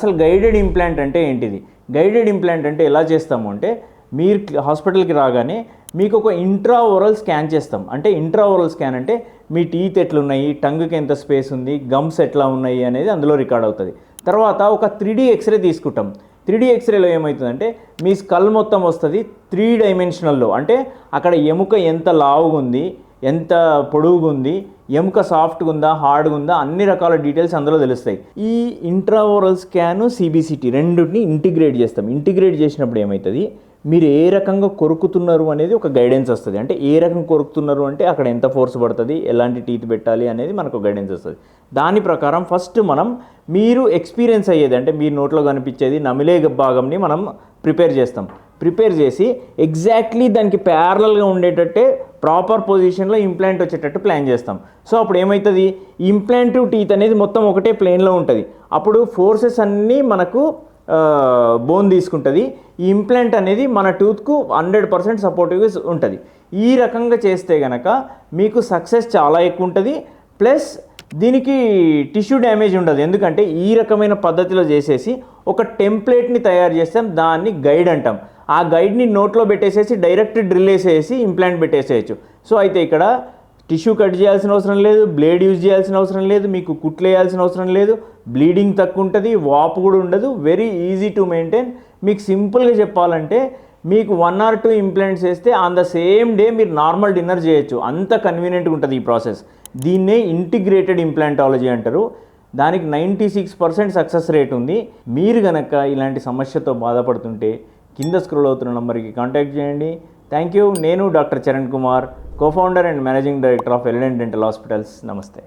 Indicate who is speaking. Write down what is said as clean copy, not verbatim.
Speaker 1: అసలు guided implant అంటే ఏంటిది? గైడెడ్ ఇంప్లాంట్ అంటే ఎలా చేస్తాము అంటే, మీరు హాస్పిటల్కి రాగానే మీకు ఒక ఇంట్రా ఓరల్ స్కాన్ చేస్తాం. అంటే ఇంట్రా ఓరల్ స్కాన్ అంటే మీ టీత్ ఎట్లున్నాయి, టంగ్కి ఎంత స్పేస్ ఉంది, గమ్స్ ఎట్లా ఉన్నాయి అనేది అందులో రికార్డ్ అవుతుంది. తర్వాత ఒక 3D ఎక్స్రే తీసుకుంటాం. 3D ఎక్స్రేలో ఏమవుతుందంటే మీ స్కల్ మొత్తం వస్తుంది 3 డైమెన్షనల్లో. అంటే అక్కడ ఎముక ఎంత లావుగా ఉంది, ఎంత పొడవుగా ఉంది, ఎముక సాఫ్ట్గా ఉందా, హార్డ్గా ఉందా, అన్ని రకాల డీటెయిల్స్ అందులో తెలుస్తాయి. ఈ ఇంట్రాఓరల్ స్కాను, CBCT రెండింటిని ఇంటిగ్రేట్ చేస్తాం. ఇంటిగ్రేట్ చేసినప్పుడు ఏమవుతుంది, మీరు ఏ రకంగా కొరుకుతున్నారు అనేది ఒక గైడెన్స్ వస్తుంది. అంటే ఏ రకం కొరుకుతున్నారు అంటే అక్కడ ఎంత ఫోర్స్ పడుతుంది, ఎలాంటి టీత్ పెట్టాలి అనేది మనకు గైడెన్స్ వస్తుంది. దాని ప్రకారం ఫస్ట్ మనం మీరు ఎక్స్పీరియన్స్ అయ్యేది అంటే మీరు నోట్లో కనిపించేది నమిలే భాగంని మనం ప్రిపేర్ చేస్తాం. ప్రిపేర్ చేసి ఎగ్జాక్ట్లీ దానికి ప్యారలల్గా ఉండేటట్టే ప్రాపర్ పొజిషన్లో ఇంప్లాంట్ వచ్చేటట్టు ప్లాన్ చేస్తాం. సో అప్పుడు ఏమవుతుంది, ఇంప్లాంటివ్ టీత్ అనేది మొత్తం ఒకటే ప్లేన్లో ఉంటుంది. అప్పుడు ఫోర్సెస్ అన్నీ మనకు బోన్ తీసుకుంటుంది. ఈ ఇంప్లాంట్ అనేది మన టూత్కు 100% సపోర్టివ్గా ఉంటుంది. ఈ రకంగా చేస్తే కనుక మీకు సక్సెస్ చాలా ఎక్కువ ఉంటుంది. ప్లస్ దీనికి టిష్యూ డ్యామేజ్ ఉండదు. ఎందుకంటే ఈ రకమైన పద్ధతిలో చేసేసి ఒక టెంప్లెట్ని తయారు చేస్తాం, దాన్ని గైడ్ అంటాం. ఆ గైడ్ని నోట్లో పెట్టేసేసి డైరెక్ట్ డ్రిల్ వేసేసి ఇంప్లాంట్ పెట్టేసేయచ్చు. సో అయితే ఇక్కడ టిష్యూ కట్ చేయాల్సిన అవసరం లేదు, బ్లేడ్ యూజ్ చేయాల్సిన అవసరం లేదు, మీకు కుట్లు వేయాల్సిన అవసరం లేదు, బ్లీడింగ్ తక్కువ ఉంటుంది, వాపు కూడా ఉండదు. Very easy to maintain. మీకు సింపుల్గా చెప్పాలంటే మీకు 1 or 2 ఇంప్లాంట్స్ వేస్తే ఆన్ ద సేమ్ డే మీరు నార్మల్ డిన్నర్ చేయొచ్చు. అంత కన్వీనియంట్గా ఉంటుంది ఈ ప్రాసెస్. దీన్నే ఇంటిగ్రేటెడ్ ఇంప్లాంటాలజీ అంటారు. దానికి 96% సక్సెస్ రేట్ ఉంది. మీరు కనుక ఇలాంటి సమస్యతో బాధపడుతుంటే కింద స్క్రోల్ అవుతున్న నంబర్కి కాంటాక్ట్ చేయండి. Thank you. నేను doctor Charan Kumar, co-founder and managing director of Eledent Dental Hospitals. Namaste.